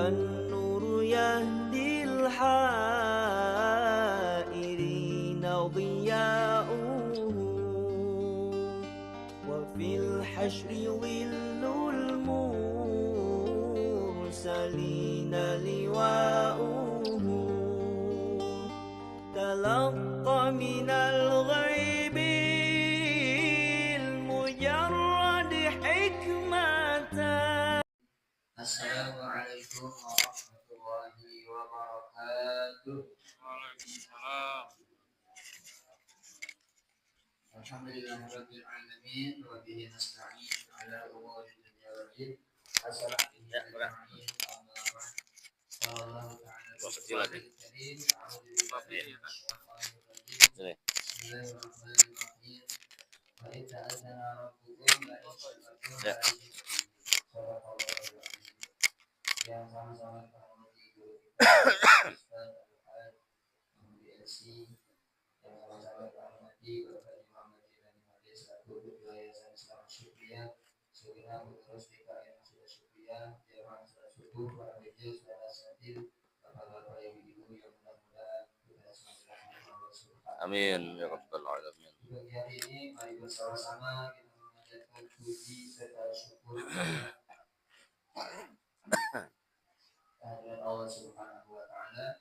النور يهدي الحائرين ضياؤه وفي الحشر ظل المرسلين لواؤه تلقى من الغيب المجرد حكمة. السلام عليكم ورحمة الله وبركاته. الحمد لله رب العالمين وبه نستعين على أمور الدنيا والدين. Assalamualaikum صلى الله تعالى الكريم. أعوذ بالله من الشيطان الرجيم. بسم الله الرحمن الرحيم. وإذ تأذن ربكم لئن شكرتم لأزيدنكم. صدق الله العظيم. Yang sama-sama kita mengerti guru kita Ustaz Al-Had MBLC, yang sama-sama kita mengerti Bapak Imam Masjid dan Hadis selaku Ketua Yayasan Islam Syukriyah, segenap pengurus DKM yang sudah Syukriyah, jamaah salat subuh, para hadirin saudara sahabat, bapak-bapak, ibu-ibu yang mudah-mudahan kita semoga Allah Subhanahu. Amin ya rabbal alamin. Pagi hari ini mari bersama-sama kita memanjatkan puji serta syukur kehadiran Allah Subhanahu wa taala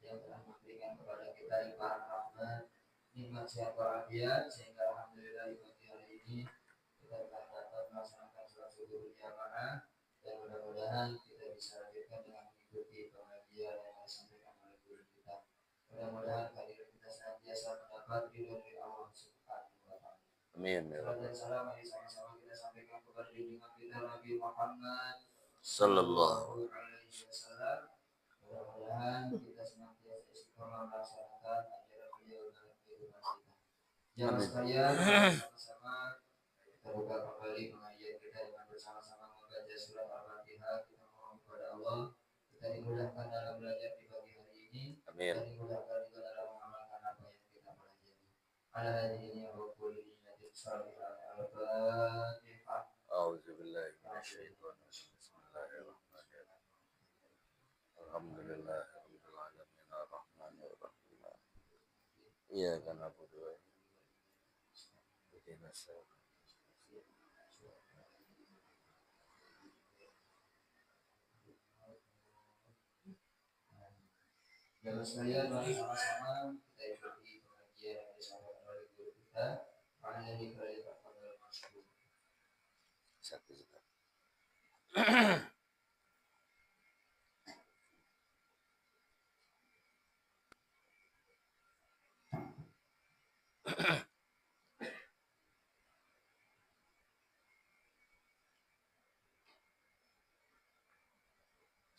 yang telah memberikan kepada kita limpahan rahmat, nikmat sehat walafiat, sehingga alhamdulillah di pagi hari ini kita telah dapat melaksanakan salat subuh berjamaah, dan mudah-mudahan kita bisa lanjutkan dengan mengikuti pengajian yang disampaikan oleh guru kita. Mudah-mudahan kehadiran kita senantiasa mendapat ridho dari Allah Subhanahu wa taala. Amin. Salam dan salam mari sama-sama kita sampaikan kepada junjungan kita Nabi Muhammad sallallahu alaihi wasallam. Mudah-mudahan kita senantiasa istiqomah melaksanakan ajaran beliau dalam kehidupan kita. Jamaah sekalian, sama-sama kita buka kembali pengajian kita dengan bersama-sama membaca surat Al-Fatihah. Kita mohon kepada Allah kita dimudahkan dalam belajar di pagi hari ini. Amin. Dan dimudahkan juga dalam mengamalkan apa yang kita pelajari. Ala hadirin ya rabbul alamin. Al-Fatihah. A'udzubillahi minasyaitonir rajim. Bismillahirrahmanirrahim. Alhamdulillahirabbil alamin arrahmanir rahim. Iyyaka na'budu wa iyyaka nasta'in. Jamaah sekalian, mari sama-sama kita ikuti pengajian yang disampaikan oleh guru kita. Ma'alani khalifah fadhil masyhur. Satu.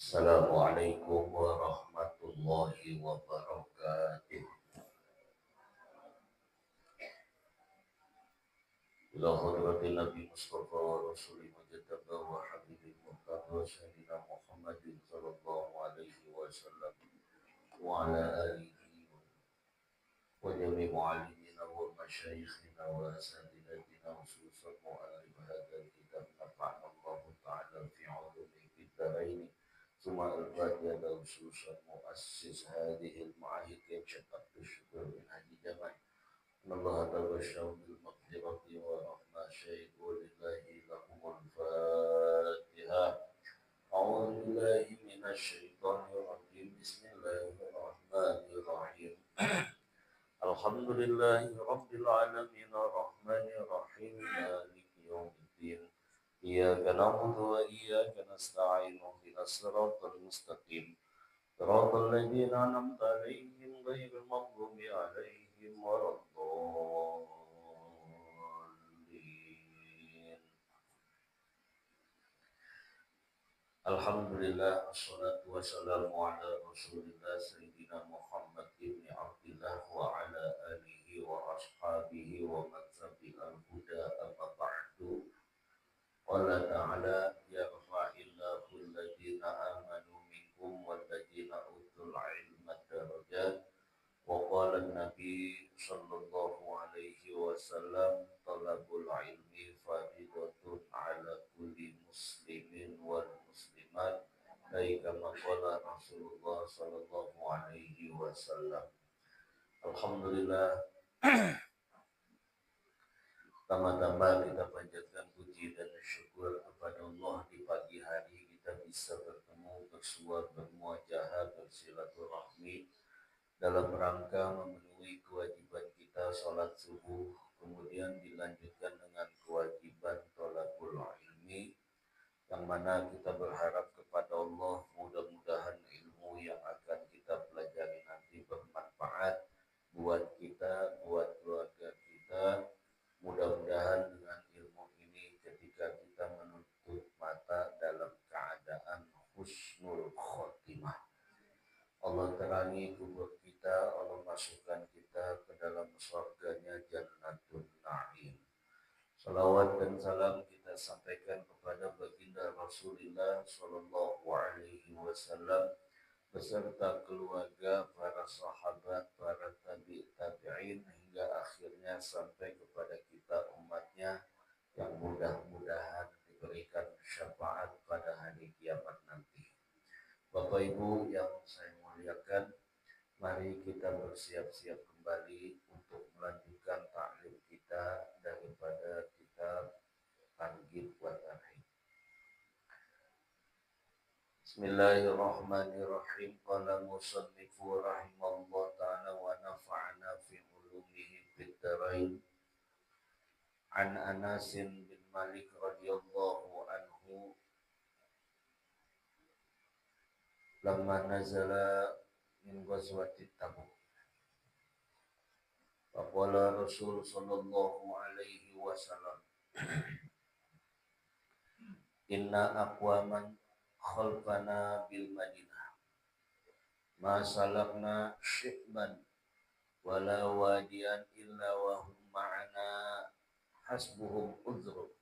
Assalamualaikum warahmatullahi wabarakatuh. Ila hadratin Nabi Mustafa wa Rasulih Mujtaba wa Habibih Muqtada Sayyidina Muhammadin sallallahu alaihi wasallam wa ala alihi wa jami' mu'allimina wa masyayikhina wa asatidatina wa khususan mu'allim hadzal kitab nafa'ana Allah ta'ala fi 'ulumi fid-darain. ثم الفاتحة خصوصا مؤسس هذه المعاهد يشتق بالشكر من هذه الجماعة إن الله تبشر بالمغفرة ورحمة شيء ولله لهم الفاتحة. أعوذ بالله من الشيطان الرجيم. بسم الله الرحمن الرحيم. الحمد لله رب العالمين الرحمن الرحيم مالك يوم الدين إياك نعبد وإياك نستعين اهدنا الصراط المستقيم صراط الذين أنعمت عليهم غير المغضوب عليهم ولا الضالين. Alhamdulillah wassalatu wassalamu ala Rasulillah Sayyidina Muhammad ibn Abdillah wa ala alihi wa ashabihi wa man tabi'al huda amma ba'du. Qala ta'ala yarfa'illahu alladhina amanu minkum walladhina utul ilma darajat. Wa qala an-nabi sallallahu alaihi wasallam talabul ilmi faridatun ala kulli muslimin wal muslimat sunnatay kama qala Rasulullah sallallahu alaihi wasallam. Alhamdulillah, pertama-tama kita panjatkan puji dan syukur kepada Allah di pagi hari kita bisa bertemu, bersua, bermuajahah, bersilaturahmi dalam rangka memenuhi kewajiban kita sholat subuh, kemudian dilanjutkan dengan kewajiban thalabul ilmi, yang mana kita berharap kepada Allah mudah-mudahan ilmu yang akan kita pelajari nanti bermanfaat buat kita, buat keluarga kita. Mudah-mudahan dengan ilmu ini ketika kita menutup mata dalam keadaan husnul khotimah, Allah terangi kubur kita, Allah masukkan kita ke dalam surganya Jannatul Na'im. Salawat dan salam kita sampaikan kepada baginda Rasulullah Sallallahu Alaihi Wasallam beserta keluarga, para sahabat, para tabi'in hingga akhirnya sampai kepada kita umatnya yang mudah-mudahan diberikan syafaat pada hari kiamat nanti. Bapak Ibu yang saya muliakan, mari kita bersiap-siap kembali untuk melanjutkan taklim kita daripada kitab Targhib wa Tarhib. Bismillahirrahmanirrahim. Qala musannifu rahimallahu ta'ala wa nafa'ana fi ulumihi fid dharain. An Anas bin Malik radhiyallahu anhu lamma nazala min ghazwati Tabuk. Faqala Rasul sallallahu alaihi wasallam, inna aqwaman khalfana bil Madinah ma salakna syibban wala wadiyan illa wa hum ma'ana hasbuhum udhru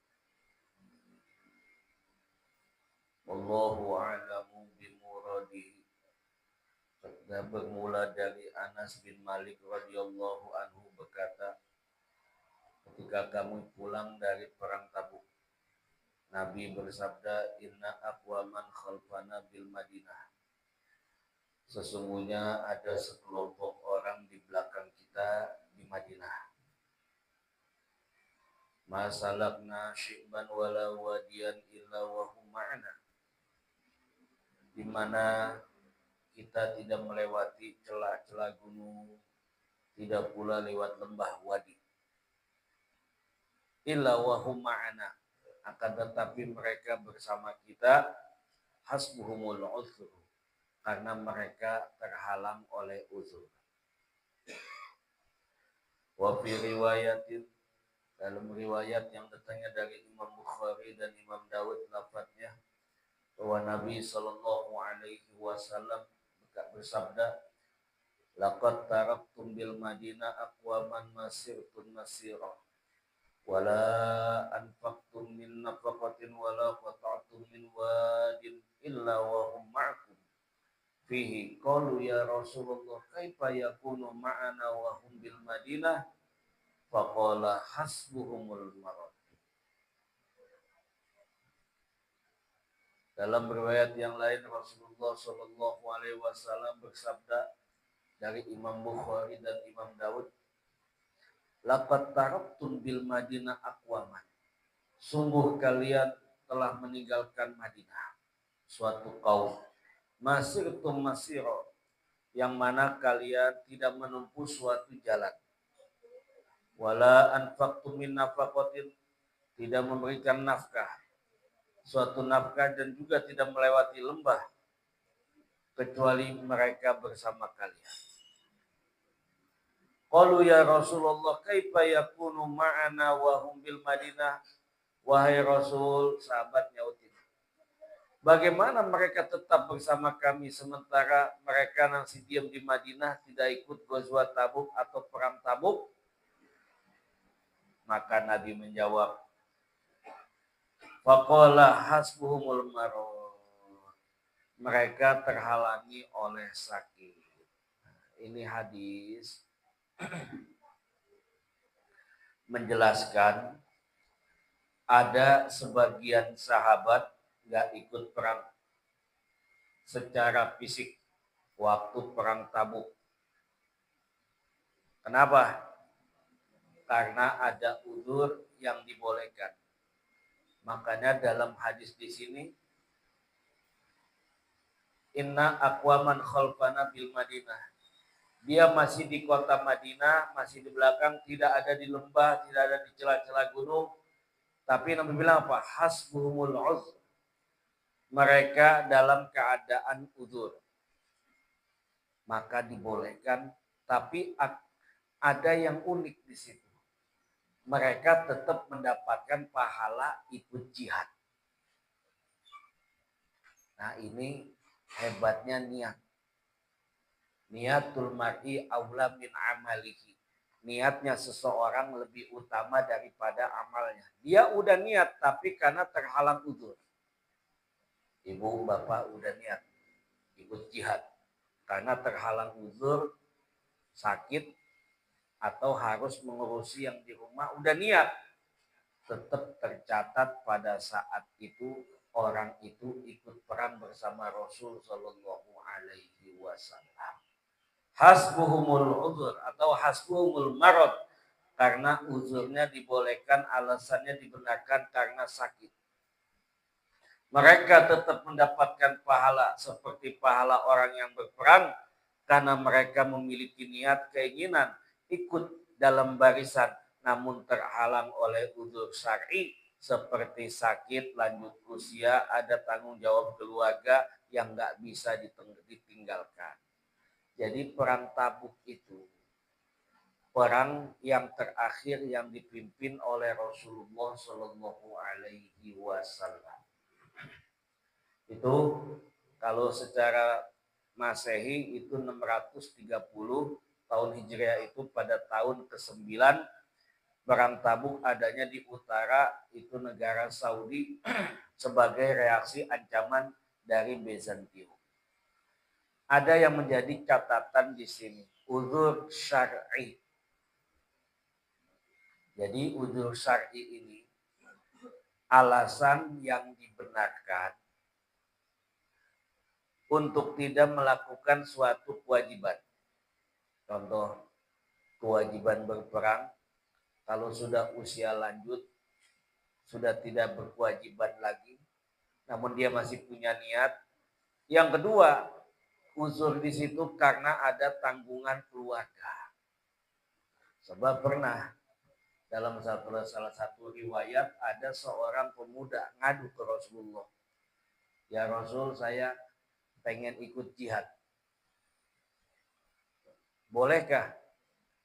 wallahu a'lamu bimuradihi. Dan bermula dari Anas bin Malik radhiyallahu anhu berkata, ketika kami pulang dari perang Tabuk, Nabi bersabda, inna aqwaman khalfana bil Madinah, sesungguhnya ada sekelompok orang di belakang kita di Madinah. Ma salakna syibban wala wadiyan illa wa hum ma'ana, di mana kita tidak melewati celah-celah gunung, tidak pula lewat lembah wadi. Illa wa hum ma'ana, akan tetapi mereka bersama kita, hasbuhumul uzur, karena mereka terhalang oleh uzur. Wa fi riwayatin, dalam riwayat yang datangnya dari Imam Bukhari dan Imam Dawud, lafadznya bahwa Nabi sallallahu alaihi wasallam bersabda, laqad taraktum bil Madinah aqwaman masirtun masira wala anfaqtum min nafaqatin wala qata'tum min wadin illa wa hum ma'akum fihi. Qalu ya Rasulullah, kaifa yakunu ma'ana wa hum bil Madinah? Faqala hasbuhumul marad. Dalam riwayat yang lain, Rasulullah Shallallahu Alaihi Wasallam bersabda dari Imam Bukhari dan Imam Dawud, laqad taraktum bil Madinah aqwaman, sungguh kalian telah meninggalkan Madinah suatu kaum, masirtum masiro, yang mana kalian tidak menempuh suatu jalan, wala anfaqtum min nafaqatin, tidak memberikan nafkah, suatu nafkah, dan juga tidak melewati lembah kecuali mereka bersama kalian. Qalu ya Rasulullah, kaifa yakunu ma'ana wa hum bil Madinah? Wahai Rasul, sahabat nyautin, bagaimana mereka tetap bersama kami sementara mereka masih diam di Madinah, tidak ikut Ghazwat Tabuk atau perang Tabuk? Maka Nabi menjawab, faqala hasbuhumul marad, mereka terhalangi oleh sakit. Ini hadis menjelaskan ada sebagian sahabat nggak ikut perang, secara fisik waktu perang Tabuk. Kenapa? Karena ada uzur yang dibolehkan. Makanya dalam hadis di sini, inna aqwaman khalfana bil Madinah. Dia masih di kota Madinah, masih di belakang, tidak ada di lembah, tidak ada di celah-celah gunung. Tapi Nabi bilang apa? Hasbuhumul uzr. Mereka dalam keadaan uzur. Maka dibolehkan, tapi ada yang unik di situ. Mereka tetap mendapatkan pahala ikut jihad. Nah, ini hebatnya niat. Niatul mar'i aula min amalihi. Niatnya seseorang lebih utama daripada amalnya. Dia udah niat tapi karena terhalang uzur. Ibu bapak udah niat ikut jihad. Karena terhalang uzur, sakit, atau harus mengurusi yang di rumah, udah niat. Tetap tercatat pada saat itu orang itu ikut perang bersama Rasul Shallallahu Alaihi Wasallam. Hasbuhumul uzur atau hasbuhumul marad, karena uzurnya dibolehkan, alasannya dibenarkan karena sakit. Mereka tetap mendapatkan pahala seperti pahala orang yang berperang karena mereka memiliki niat keinginan ikut dalam barisan namun terhalang oleh uzur syar'i seperti sakit, lanjut usia, ada tanggung jawab keluarga yang nggak bisa ditinggalkan. Jadi perang Tabuk itu perang yang terakhir yang dipimpin oleh Rasulullah Shallallahu Alaihi Wasallam. Itu kalau secara Masehi itu 630 tahun Hijriah, itu pada tahun ke-9 perang Tabuk adanya di utara itu negara Saudi sebagai reaksi ancaman dari Bizantium. Ada yang menjadi catatan di sini, uzur syar'i. Jadi uzur syar'i ini alasan yang dibenarkan untuk tidak melakukan suatu kewajiban. Contoh, kewajiban berperang, kalau sudah usia lanjut, sudah tidak berkewajiban lagi, namun dia masih punya niat. Yang kedua, uzur di situ karena ada tanggungan keluarga. Sebab pernah dalam salah satu riwayat ada seorang pemuda ngadu ke Rasulullah. Ya Rasul, saya pengen ikut jihad. Bolehkah?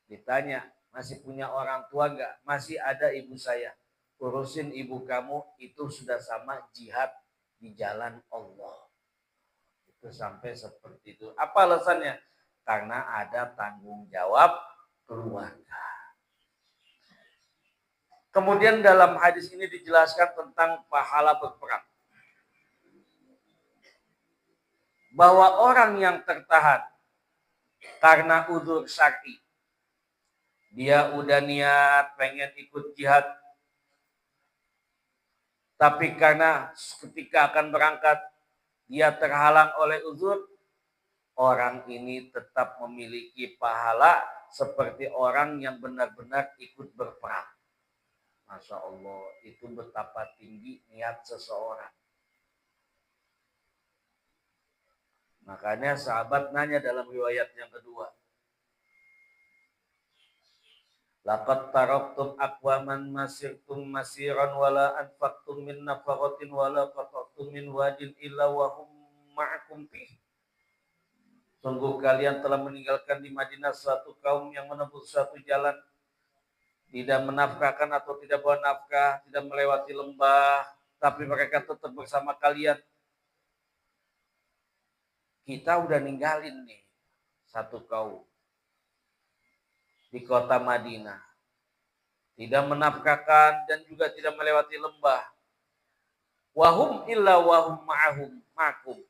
Ditanya, masih punya orang tua enggak? Masih ada ibu saya. Urusin ibu kamu, itu sudah sama jihad di jalan Allah. Itu sampai seperti itu. Apa alasannya? Karena ada tanggung jawab keluarga. Kemudian dalam hadis ini dijelaskan tentang pahala berperang. Bahwa orang yang tertahan karena uzur syar'i, dia udah niat pengen ikut jihad, tapi karena ketika akan berangkat dia terhalang oleh uzur, orang ini tetap memiliki pahala seperti orang yang benar-benar ikut berperang. Masya Allah, itu betapa tinggi niat seseorang. Makanya sahabat nanya dalam riwayat yang kedua, laqad taraktum aqwaman masirtum masiran wala anfaqtum min nafaqatin wala qata'tum min wadin illa wa hum ma'akum fi. Sungguh kalian telah meninggalkan di Madinah suatu kaum yang menempuh suatu jalan, tidak menafkahkan atau tidak bawa nafkah, tidak melewati lembah, tapi mereka tetap bersama kalian. Kita udah ninggalin nih satu kaum di kota Madinah, tidak menafkahkan dan juga tidak melewati lembah. Wahum illa wahum ma'akum.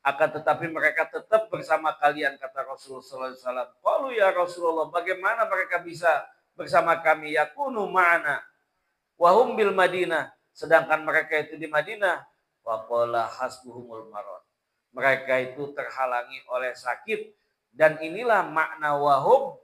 Akan tetapi mereka tetap bersama kalian, kata Rasulullah SAW. Qalu ya Rasulullah, bagaimana mereka bisa bersama kami? Yakunu ma'ana wahum bil Madinah, sedangkan mereka itu di Madinah. Wa qala hasbuhumul marad. mereka itu terhalangi oleh sakit. Dan inilah makna wahum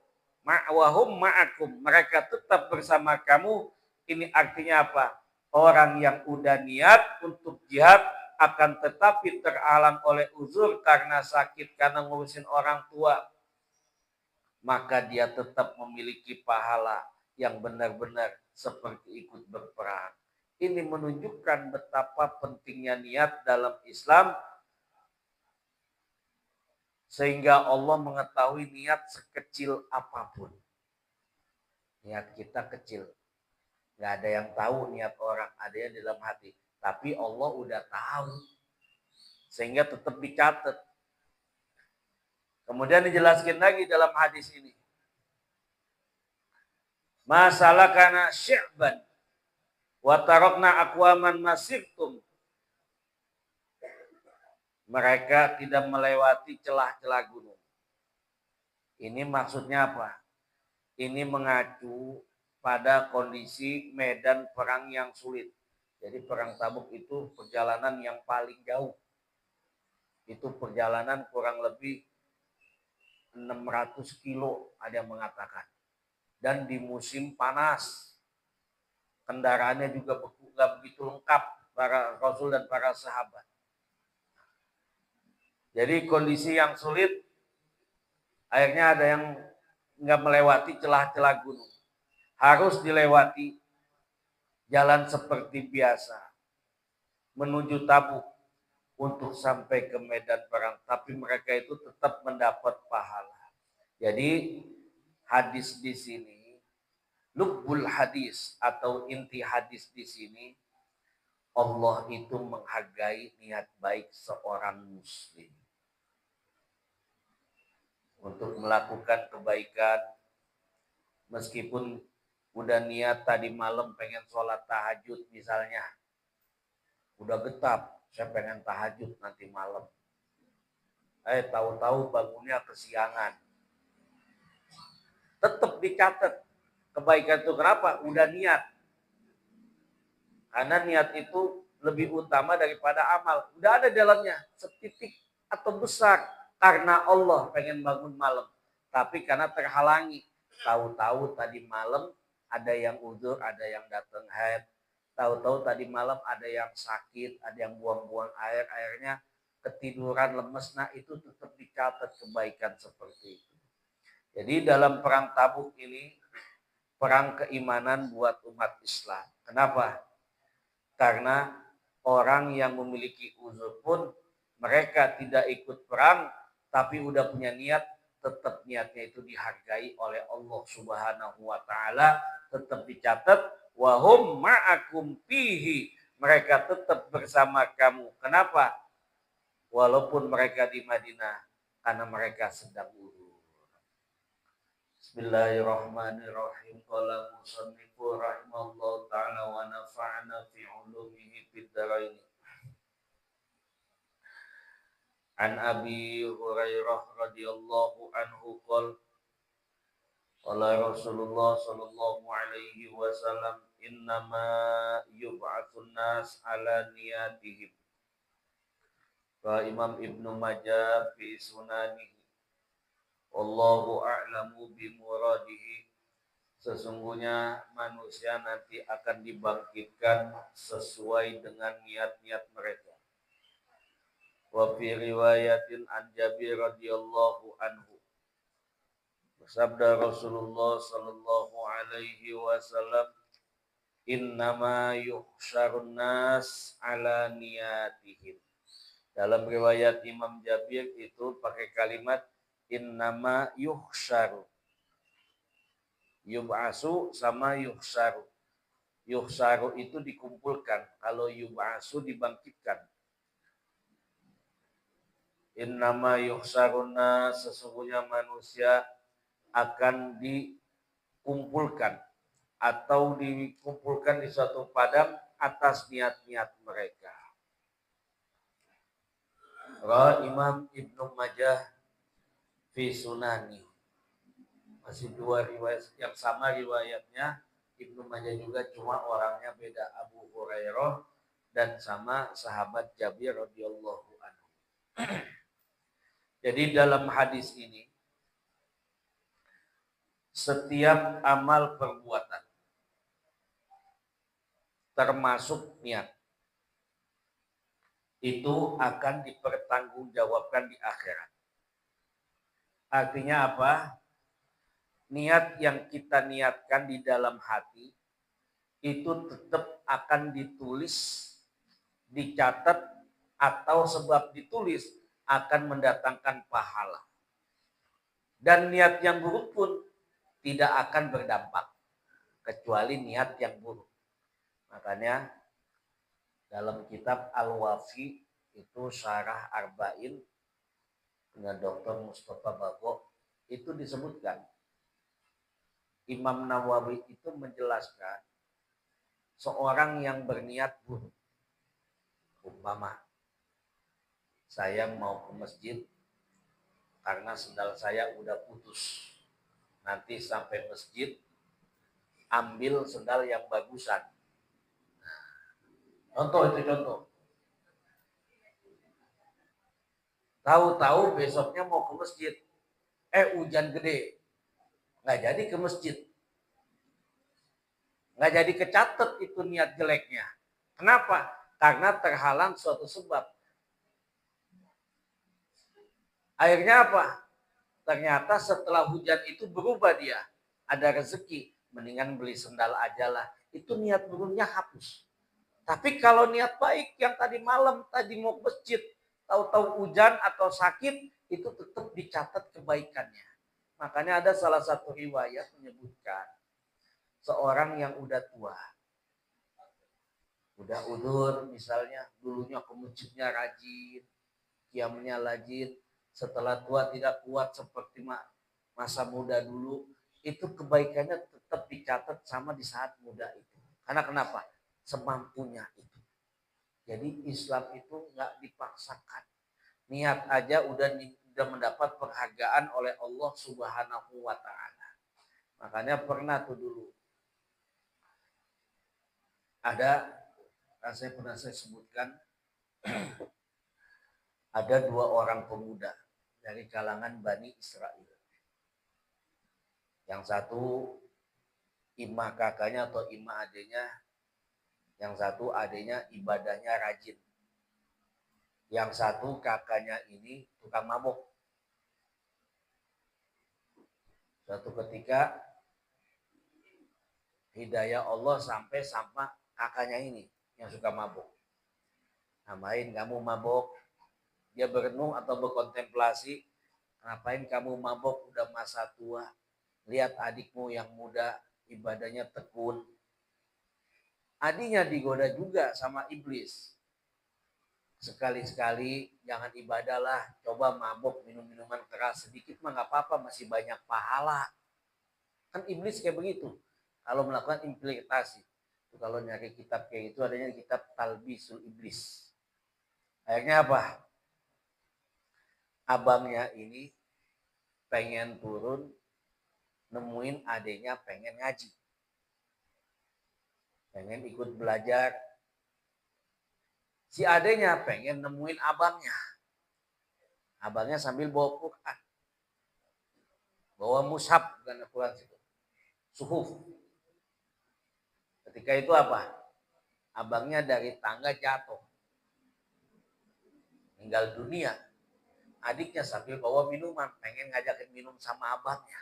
ma'akum, mereka tetap bersama kamu. Ini artinya apa? Orang yang udah niat untuk jihad akan tetapi terhalang oleh uzur karena sakit, karena ngurusin orang tua, maka dia tetap memiliki pahala yang benar-benar seperti ikut berperang. Ini menunjukkan betapa pentingnya niat dalam Islam, sehingga Allah mengetahui niat sekecil apapun. Niat kita kecil. Nggak ada yang tahu niat orang, ada yang di dalam hati. Tapi Allah udah tahu. Sehingga tetap dicatat. Kemudian dijelaskan lagi dalam hadis ini. Masalah karena syi'ban. Wa tarakna aqwaman masirtum. Mereka tidak melewati celah-celah gunung. Ini maksudnya apa? Ini mengacu pada kondisi medan perang yang sulit. Jadi perang Tabuk itu perjalanan yang paling jauh. Itu perjalanan kurang lebih 600 kilo ada yang mengatakan. Dan di musim panas. Kendaraannya juga nggak begitu lengkap para Rasul dan para sahabat. Jadi kondisi yang sulit, akhirnya ada yang nggak melewati celah-celah gunung. Harus dilewati jalan seperti biasa. Menuju Tabuk untuk sampai ke medan perang. Tapi mereka itu tetap mendapat pahala. Jadi hadis di sini, lubbul hadis atau inti hadis di sini, Allah itu menghargai niat baik seorang muslim. Untuk melakukan kebaikan, meskipun udah niat tadi malam pengen sholat tahajud misalnya, udah getap, saya pengen tahajud nanti malam. Tahu-tahu bangunnya kesiangan. Tetap dicatat kebaikan itu. Kenapa? Udah niat. Karena niat itu lebih utama daripada amal. Udah ada dalamnya, setitik atau besar. Karena Allah pengen bangun malam. Tapi karena terhalangi. Tahu-tahu tadi malam ada yang uzur, ada yang datang haid. Tahu-tahu tadi malam ada yang sakit, ada yang buang-buang air, airnya ketiduran, lemes. Nah itu tetap dicatat kebaikan seperti itu. Jadi dalam perang Tabuk ini, perang keimanan buat umat Islam. Kenapa? Karena orang yang memiliki uzur pun, mereka tidak ikut perang, tapi udah punya niat, tetap niatnya itu dihargai oleh Allah Subhanahu wa Ta'ala, tetap dicatat. Wahum ma'akum fihi, mereka tetap bersama kamu. Kenapa? Walaupun mereka di Madinah, karena mereka sedang uzur. Bismillahirrahmanirrahim. Qala musannifu rahimallahu ta'ala wa nafa'ana fi ulumihi fid dharain. An Abi Hurairah radhiyallahu anhu qala qala Rasulullah sallallahu alaihi wasallam innama yub'atsun nas ala niyatihim. Wa Imam Ibnu Majah fi sunanihi. Wallahu a'lamu bi muradihi. Sesungguhnya manusia nanti akan dibangkitkan sesuai dengan niat-niat mereka. Wa fi riwayatin an Jabir radhiyallahu anhu. Sabda Rasulullah sallallahu alaihi wasallam, innama yuhsyarun nas ala niyatihim. Dalam riwayat Imam Jabir itu pakai kalimat innama yuhsyaru. Yub'asu sama yuhsyaru. Yuhsyaru itu dikumpulkan. Kalau yub'asu dibangkitkan. Innama yuhsyarun nas, sesungguhnya manusia akan dikumpulkan atau dikumpulkan di suatu padang atas niat-niat mereka. Imam Ibnu Majah fi sunani. Masih dua riwayat yang sama riwayatnya. Ibnu Majah juga, cuma orangnya beda, Abu Hurairah dan sama sahabat Jabir radhiyallahu anhu. Jadi dalam hadis ini, setiap amal perbuatan, termasuk niat, itu akan dipertanggungjawabkan di akhirat. Artinya apa? Niat yang kita niatkan di dalam hati, itu tetap akan ditulis, dicatat, atau sebab ditulis akan mendatangkan pahala. Dan niat yang buruk pun tidak akan berdampak, kecuali niat yang buruk. Makanya dalam kitab Al-Wafi itu Syarah Arba'in dengan Dr. Mustafa Bago itu disebutkan, Imam Nawawi itu menjelaskan seorang yang berniat buruk. Umpama saya mau ke masjid karena sendal saya udah putus. Nanti sampai masjid ambil sendal yang bagusan. Contoh itu contoh. Tahu-tahu besoknya mau ke masjid. Hujan gede. Nggak jadi ke masjid. Nggak jadi kecatat itu niat jeleknya. Kenapa? Karena terhalang suatu sebab. Akhirnya apa? Ternyata setelah hujan itu berubah dia. Ada rezeki. Mendingan beli sendal aja lah. Itu niat buruknya hapus. Tapi kalau niat baik yang tadi malam, tadi mau ke masjid, tahu-tahu hujan atau sakit, itu tetap dicatat kebaikannya. Makanya ada salah satu riwayat menyebutkan, seorang yang udah tua, udah udur misalnya, dulunya ke masjidnya rajin, qiyamnya rajin, setelah tua tidak kuat seperti masa muda dulu, itu kebaikannya tetap dicatat sama di saat muda itu. Karena kenapa? Semampunya itu. Jadi Islam itu nggak dipaksakan. Niat aja udah mendapat penghargaan oleh Allah Subhanahu wa Ta'ala. Makanya pernah tuh dulu ada, saya sebutkan, ada 2 orang pemuda dari kalangan Bani Israel. Yang satu imah kakaknya atau imah adenya, yang satu adenya ibadahnya rajin. Yang satu kakaknya ini tukang mabuk. Suatu ketika hidayah Allah sampai sama kakaknya ini yang suka mabuk. Ngapain kamu mabuk? Dia berenung atau berkontemplasi. Ngapain kamu mabuk udah masa tua? Lihat adikmu yang muda ibadahnya tekun. Adiknya digoda juga sama iblis. Sekali-sekali jangan ibadah lah, coba mabuk, minum minuman keras sedikit mah nggak apa-apa, masih banyak pahala. Kan iblis kayak begitu. Kalau melakukan implementasi, kalau nyari kitab kayak gitu adanya di kitab Talbisul Iblis. Akhirnya apa? Abangnya ini pengen turun, nemuin adiknya pengen ngaji, pengen ikut belajar. Si adeknya pengen nemuin abangnya. Abangnya sambil bawa Quran. Bawa mushaf, bukan Quran itu. Suhuf. Ketika itu apa? Abangnya dari tangga jatuh. Meninggal dunia. Adiknya sambil bawa minuman. Pengen ngajakin minum sama abangnya.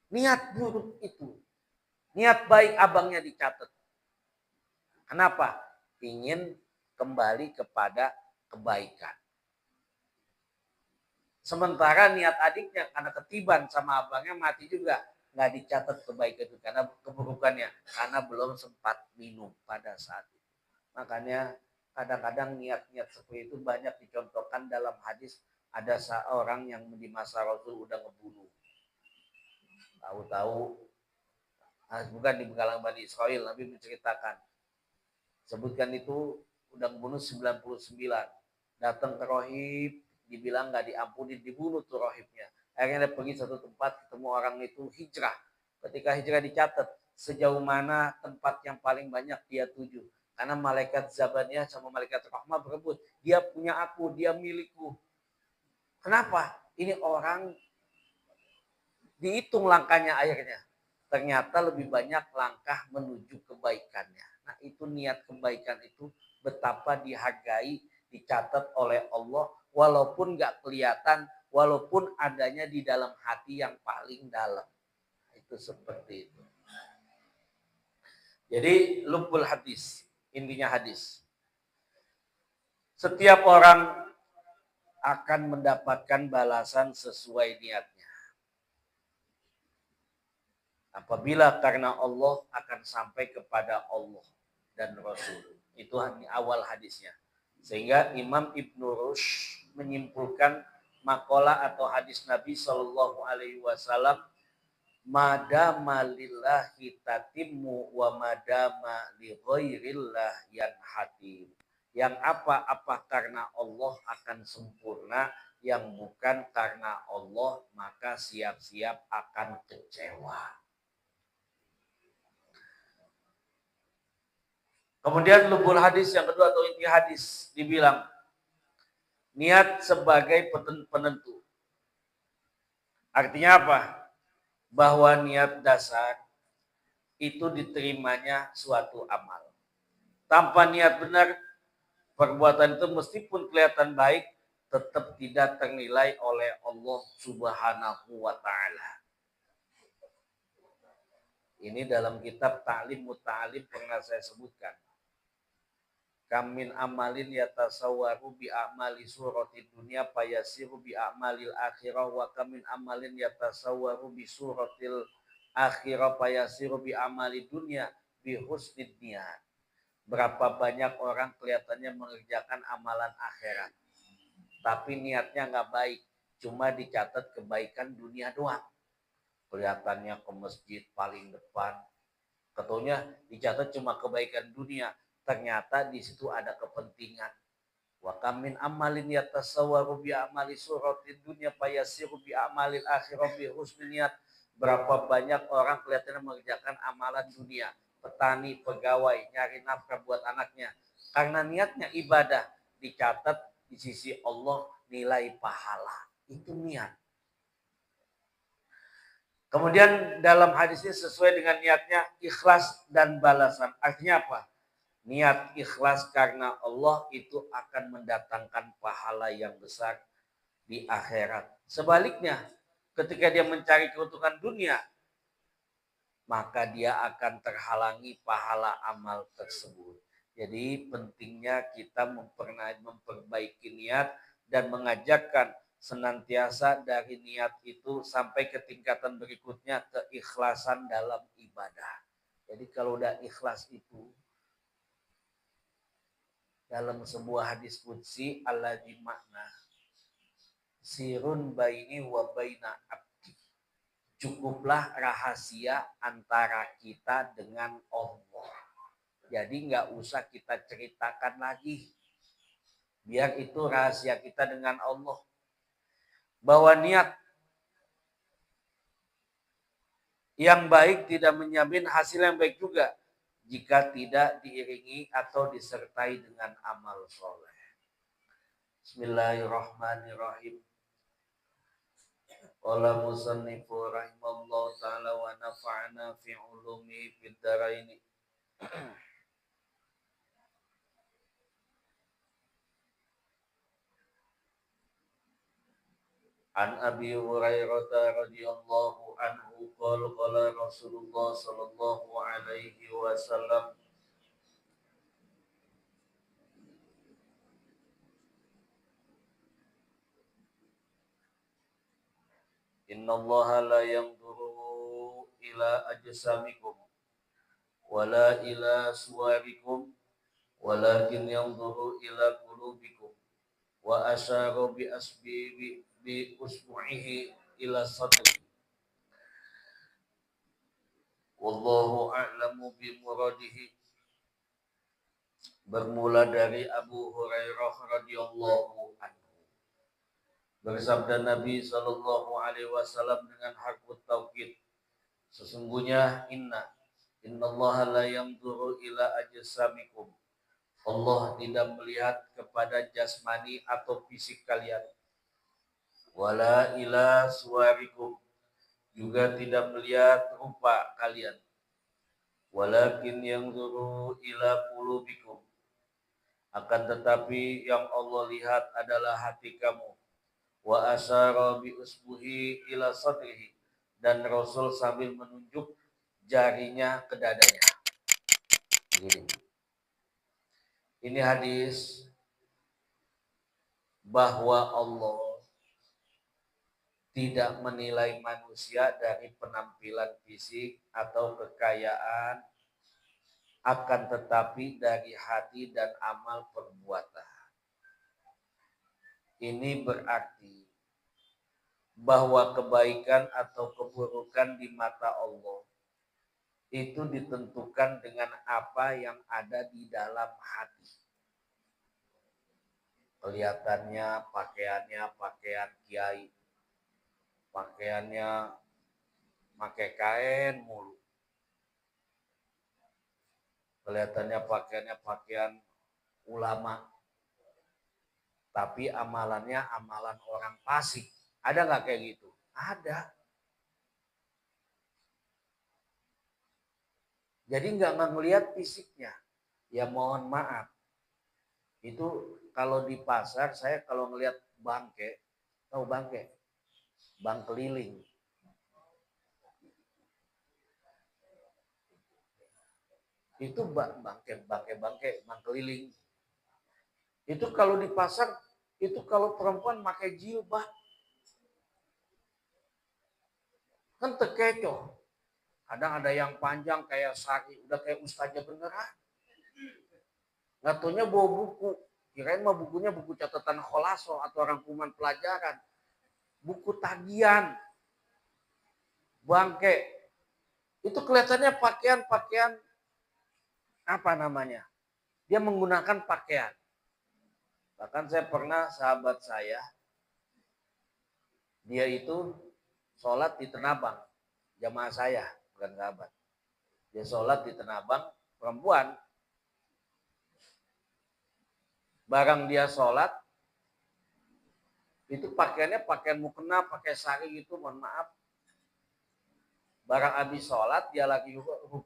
Niat buruk itu. Niat baik abangnya dicatat. Kenapa? Ingin kembali kepada kebaikan. Sementara niat adiknya karena ketiban sama abangnya mati juga. Nggak dicatat kebaikan itu karena keburukannya. Karena belum sempat minum pada saat itu. Makanya kadang-kadang niat-niat seperti itu banyak dicontohkan dalam hadis. Ada seorang yang di masa Rasul udah ngebunuh. Tahu-tahu, bukan di kalangan Bani Israel, Nabi menceritakan. Sebutkan itu udah membunuh 99. Datang ke rohib, dibilang nggak diampuni, dibunuh tuh rohibnya. Akhirnya dia pergi satu tempat, ketemu orang itu hijrah. Ketika hijrah dicatat, sejauh mana tempat yang paling banyak dia tuju. Karena malaikat Zabaniyah sama malaikat Rahmah berebut. Dia punya aku, dia milikku. Kenapa? Ini orang dihitung langkahnya akhirnya. Ternyata lebih banyak langkah menuju kebaikannya. Nah itu niat kebaikan itu betapa dihargai, dicatat oleh Allah. Walaupun gak kelihatan, walaupun adanya di dalam hati yang paling dalam. Itu seperti itu. Jadi lubul hadis. Intinya hadis. Setiap orang akan mendapatkan balasan sesuai niatnya. Apabila karena Allah akan sampai kepada Allah dan Rasul. Itu awal hadisnya. Sehingga Imam Ibnu Rushd menyimpulkan makalah atau hadis Nabi Shallallahu Alaihi Wasallam, madama lillahi tatimmu wa madama li ghairillah yanhatim. Yang apa-apa karena Allah akan sempurna, yang bukan karena Allah maka siap-siap akan kecewa. Kemudian lubul hadis yang kedua atau inti hadis dibilang niat sebagai penentu. Artinya apa? Bahwa niat dasar itu diterimanya suatu amal. Tanpa niat benar, perbuatan itu meskipun kelihatan baik, tetap tidak ternilai oleh Allah Subhanahu wa Ta'ala. Ini dalam kitab Ta'lim Muta'alim pernah saya sebutkan. Kamin amalin yatasawwaru bi a'mali surati dunya fayasiru bi a'malil akhirah wa kamin amalin yatasawwaru bi suratil akhirah fayasiru bi amali dunya bi husnid niyat. Berapa banyak orang kelihatannya mengerjakan amalan akhirat, tapi niatnya nggak baik, cuma dicatat kebaikan dunia doang. Kelihatannya ke masjid paling depan, katanya dicatat cuma kebaikan dunia, ternyata di situ ada kepentingan. Wa kamin amalin yatasawwaru bi amali suratid dunya fayasiru bi amalil akhirah bi husnil niyat. Berapa banyak orang kelihatannya mengerjakan amalan dunia, petani, pegawai, nyari nafkah buat anaknya. Karena niatnya ibadah, dicatat di sisi Allah nilai pahala. Itu niat. Kemudian dalam hadis ini sesuai dengan niatnya ikhlas dan balasan. Artinya apa? Niat ikhlas karena Allah itu akan mendatangkan pahala yang besar di akhirat. Sebaliknya, ketika dia mencari keuntungan dunia, maka dia akan terhalangi pahala amal tersebut. Jadi pentingnya kita memperbaiki niat dan mengajarkan senantiasa dari niat itu sampai ke tingkatan berikutnya, keikhlasan dalam ibadah. Jadi kalau udah ikhlas itu, dalam sebuah hadis qudsi alladzi makna sirun baini wa baina abdi. Cukuplah rahasia antara kita dengan Allah. Jadi nggak usah kita ceritakan lagi. Biar itu rahasia kita dengan Allah. Bahwa niat yang baik tidak menjamin hasil yang baik juga jika tidak diiringi atau disertai dengan amal soleh. Bismillahirrahmanirrahim. Qala musannifu rahimallahu ta'ala wa nafa'ana fi ulumi fid dharaini. An Abi Hurairah radhiyallahu anhu qala Rasulullah sallallahu alaihi wasallam Innallaha la yanzuru ila ajsamikum wala ila suwarikum walakin yanzuru ila qulubikum wa asyara bi asbi bi usbu'ihi ila sadri. Wallahu a'lamu bi muradihi. Bermula dari Abu Hurairah radhiyallahu anhu. Bersabda Nabi sallallahu alaihi wasallam dengan harfut taukid. Sesungguhnya innallaha la yanzuru ila ajsamikum. Allah tidak melihat kepada jasmani atau fisik kalian. Wala ila suwarikum, juga tidak melihat rupa kalian. Walakin yanzuru ila qulubikum, akan tetapi yang Allah lihat adalah hati kamu. Wa asyara bi usbuhi ila sadrihi, dan Rasul sambil menunjuk jarinya ke dadanya. Begini. Ini hadis bahwa Allah tidak menilai manusia dari penampilan fisik atau kekayaan, akan tetapi dari hati dan amal perbuatan. Ini berarti bahwa kebaikan atau keburukan di mata Allah itu ditentukan dengan apa yang ada di dalam hati. Kelihatannya pakaiannya pakaian kiai, pakaiannya pakai kain mulu, kelihatannya pakaiannya pakaian ulama, tapi amalannya amalan orang fasik. Ada nggak kayak gitu? Ada. Jadi nggak ngelihat fisiknya. Ya mohon maaf. Itu kalau di pasar, saya kalau ngelihat bangke, tahu bangke? Bang keliling. Itu bangke, bang keliling. Itu kalau di pasar, itu kalau perempuan pakai jilbab. Kan terkecoh. Kadang ada yang panjang kayak sari, udah kayak ustazah beneran. Nggak taunya bawa buku. Kirain mah bukunya buku catatan kholaso atau rangkuman pelajaran. Buku tagihan. Bangke. Itu kelihatannya pakaian apa namanya? Dia menggunakan pakaian. Bahkan saya pernah sahabat saya, dia itu sholat di Tanah Abang, jamaah saya, bukan sahabat. Dia sholat di Tanah Abang, perempuan. Barang dia sholat, itu pakaiannya pakaian mukena, pakai sari gitu, mohon maaf. Barang habis sholat, dia lagi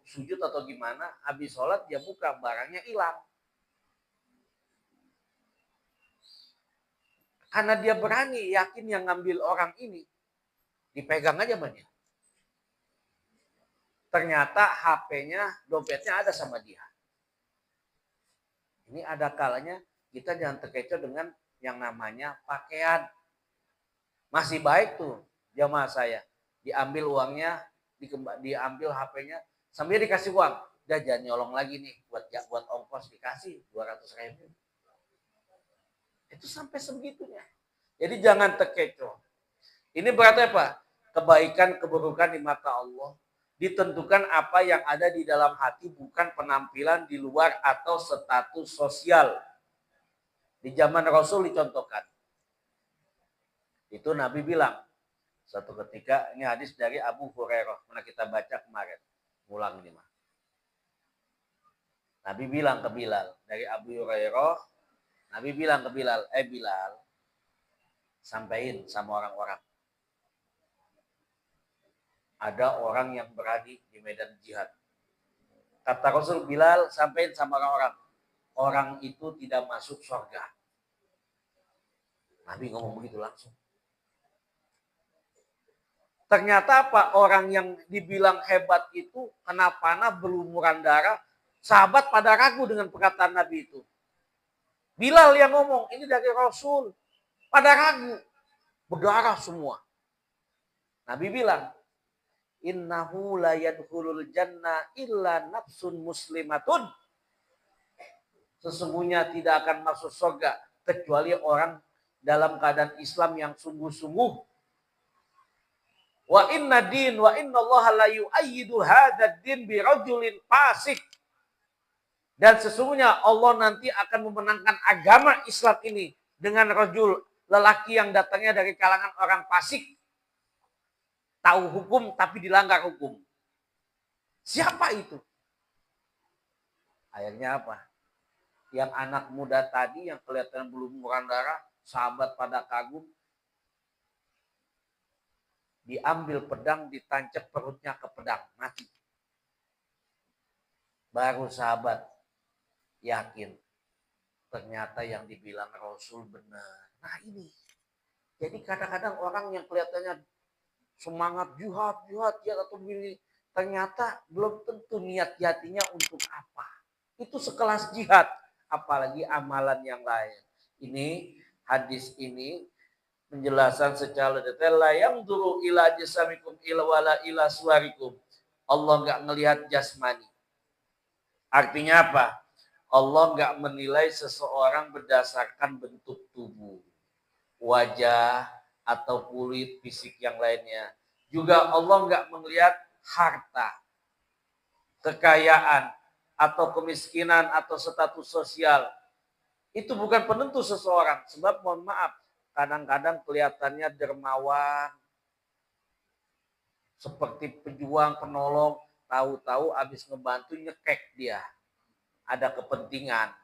sujud atau gimana, habis sholat dia buka, barangnya hilang. Karena dia berani, yakin yang ngambil orang ini, dipegang aja sama dia. Ternyata HP-nya, dompetnya ada sama dia. Ini ada kalanya kita jangan terkecoh dengan yang namanya pakaian. Masih baik tuh jamaah saya. Diambil uangnya, diambil HP-nya, sambil dikasih uang. Udah jangan nyolong lagi nih, buat ongkos dikasih 200.000. Itu sampai sebegitunya. Jadi jangan terkecoh. Ini berarti apa? Kebaikan, keburukan di mata Allah ditentukan apa yang ada di dalam hati, bukan penampilan di luar atau status sosial. Di zaman Rasul dicontohkan. Itu Nabi bilang, suatu ketika, ini hadis dari Abu Hurairah, pernah kita baca kemarin. Ulang ini mah. Nabi bilang ke Bilal, dari Abu Hurairah, Nabi bilang ke Bilal, Bilal, sampaiin sama orang-orang. Ada orang yang berani di medan jihad. Kata Rasul, Bilal, sampaiin sama orang-orang. Orang itu tidak masuk surga. Nabi ngomong begitu langsung. Ternyata apa? Orang yang dibilang hebat itu, kena panah, berlumuran darah, sahabat pada ragu dengan perkataan Nabi itu. Bilal yang ngomong, ini dari Rasul. Pada ragu. Berdarah semua. Nabi bilang, innahu la yadkhulul jannah illa nafsun muslimatun. Sesungguhnya tidak akan masuk surga kecuali orang dalam keadaan Islam yang sungguh-sungguh. Wa inna din wa inna Allah la yu'ayyidu hadzal din bi rajulin fasik. Dan sesungguhnya Allah nanti akan memenangkan agama Islam ini dengan rajul, lelaki yang datangnya dari kalangan orang fasik. Tahu hukum tapi dilanggar hukum. Siapa itu? Akhirnya apa? Yang anak muda tadi yang kelihatan berlumuran darah, sahabat pada kagum, diambil pedang, ditancap perutnya ke pedang, mati. Baru sahabat yakin, ternyata yang dibilang Rasul benar. Nah ini, jadi kadang-kadang orang yang kelihatannya semangat jihad atau begini, ternyata belum tentu niat hatinya untuk apa. Itu sekelas jihad, apalagi amalan yang lain. Ini hadis ini penjelasan secara detail, la yang duru ila jasamikum ila wala ila suarikum. Allah nggak ngelihat jasmani. Artinya apa? Allah nggak menilai seseorang berdasarkan bentuk tubuh, wajah, atau kulit fisik yang lainnya. Juga Allah nggak melihat harta, kekayaan, atau kemiskinan, atau status sosial. Itu bukan penentu seseorang. Sebab mohon maaf, kadang-kadang kelihatannya dermawan, seperti pejuang, penolong, tahu-tahu habis ngebantu nyekek dia. Ada kepentingan.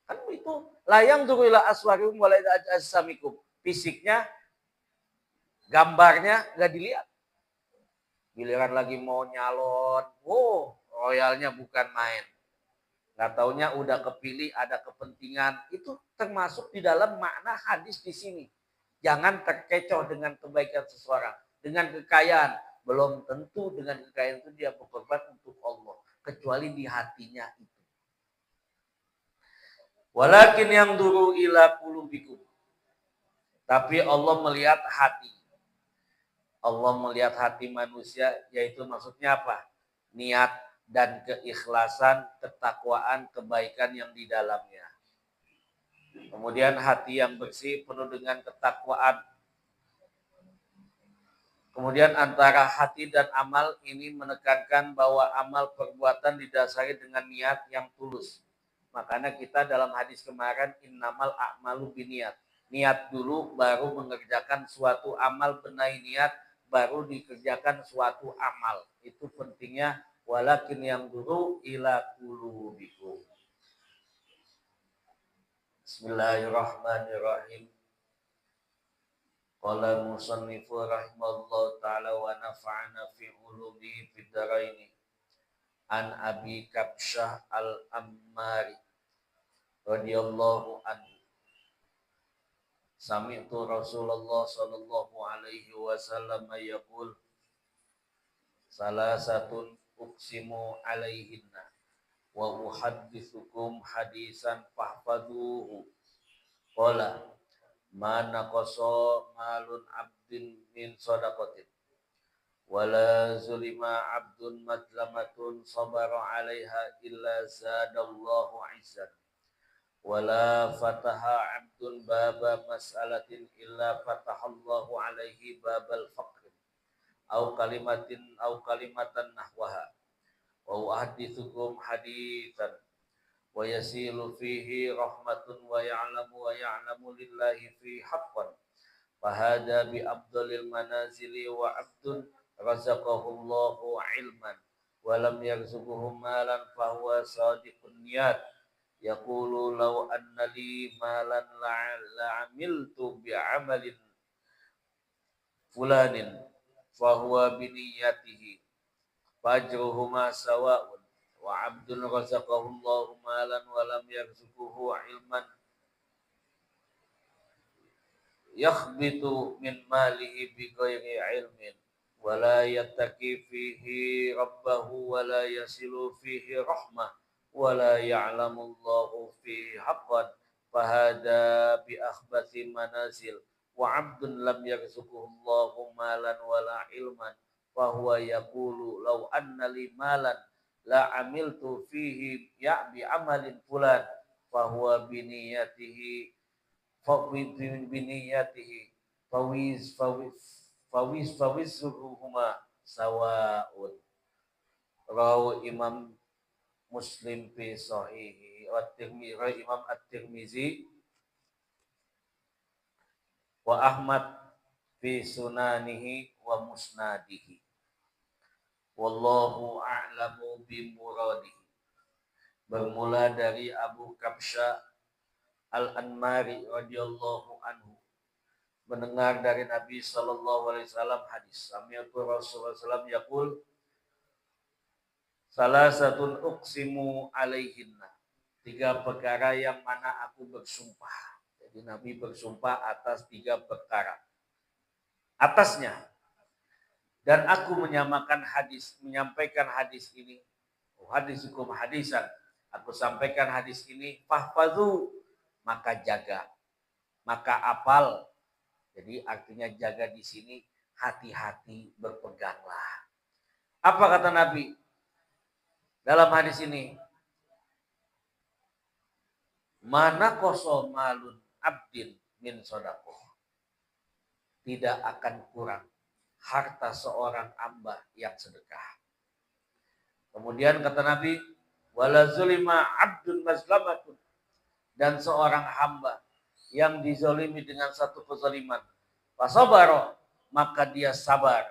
Kan itu layang duruila aswarium wala asamikum. Fisiknya, gambarnya nggak dilihat. Giliran lagi mau nyalon, royalnya bukan main. Nggak taunya udah kepilih, ada kepentingan. Itu termasuk di dalam makna hadis di sini. Jangan terkecoh dengan kebaikan seseorang. Dengan kekayaan. Belum tentu dengan kekayaan itu dia berkorban untuk Allah. Kecuali di hatinya itu. Walakin yang duru ila qulubikum. Tapi Allah melihat hati. Allah melihat hati manusia, yaitu maksudnya apa? Niat dan keikhlasan, ketakwaan, kebaikan yang di dalamnya. Kemudian hati yang bersih penuh dengan ketakwaan. Kemudian antara hati dan amal ini menekankan bahwa amal perbuatan didasari dengan niat yang tulus. Makanya kita dalam hadis kemarin, innamal a'malu biniat. Niat dulu baru mengerjakan suatu amal, benahi niat baru dikerjakan suatu amal. Itu pentingnya, walakin yang dulu ila qulubikum. Bismillahirrahmanirrahim. Qala musannifu rahimallahu ta'ala wa nafa'ana fi ulumihi fid dharaini. An Abi Kabsyah al-Ammari radhiyallahu anhu. Sami'tu Rasulullah sallallahu alaihi wasallam yaqul salasatun uqsimu alaihinna wa uhaddithukum hadisan fahfaduhu. Qala ma naqasa malun abdin min shadaqatin wala zulima abdun madlamatun sabara alaiha illa zadallahu izzan wala fataha abdun baba mas'alatin illa fatahallahu alaihi babal faqr au kalimatan nahwaha wa uhaddithukum hadithan wa yasilu fihi rahmatun wa ya'lamu lillahi fi haqqan fahada bi abdalil manazili wa abdun razaqahullahu ilman wa lam yarzuquhu malan fahuwa sadiqun niyat yaqulu law anna li malan la'amiltu bi'amalin fulanin fahuwa biniyatihi fajruhuma sawa'un wa abdun razaqahullahu malan wa lam yarzuquhu ilman yakhbitu min malihi bi ghairi ilmin wa la yattaqi fihi rabbahu wa la yasilu fihi rahmah wa la ya'lamu Allahu fihi haqqan fahada bi akhbati manazil wa abdun lam yarzuquhu Allahu malan wa la ilman fa huwa yaqulu law anna li malan la amiltu fihi ya bi amalin fulan fa huwa biniyatihi fawizuhuma sawaun. Rawu Imam Muslim fi sahihi wa Tirmidzi Imam At-Tirmizi wa Ahmad fi sunanihi wa musnadihi. Wallahu a'lamu bi muradihi. bermula dari Abu Kabsha Al-Anmari radhiyallahu anhu mendengar dari Nabi sallallahu alaihi wasallam hadis. Sami'tu Rasulullah sallallahu yaqul salasatun uqsimu alaihinna. 3 perkara yang mana aku bersumpah. Jadi Nabi bersumpah atas 3 perkara. Atasnya. Dan aku menyampaikan hadis ini. Hadis hukum hadisan. Aku sampaikan hadis ini. Fahfadhu. Maka jaga. Maka apal. Jadi artinya jaga di sini. Hati-hati berpeganglah. Apa kata Nabi? Dalam hadis ini. Mana koso malun abdin min sodakoh. Tidak akan kurang harta seorang hamba yang sedekah. Kemudian kata Nabi, wala zulima abdun mazlamatun, dan seorang hamba yang dizolimi dengan satu kezaliman, fasabaro, maka dia sabar,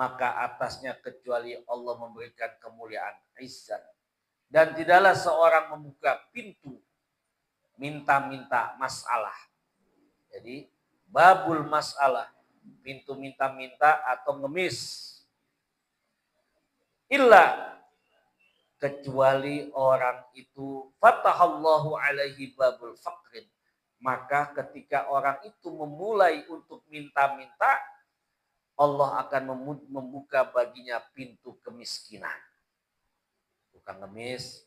maka atasnya kecuali Allah memberikan kemuliaan, izzat. Dan tidaklah seorang membuka pintu minta-minta masalah. Jadi babul masalah, pintu minta-minta atau ngemis. Illa, kecuali orang itu fatahallahu alaihi babul faqrin. Maka ketika orang itu memulai untuk minta-minta, Allah akan membuka baginya pintu kemiskinan. Bukan ngemis.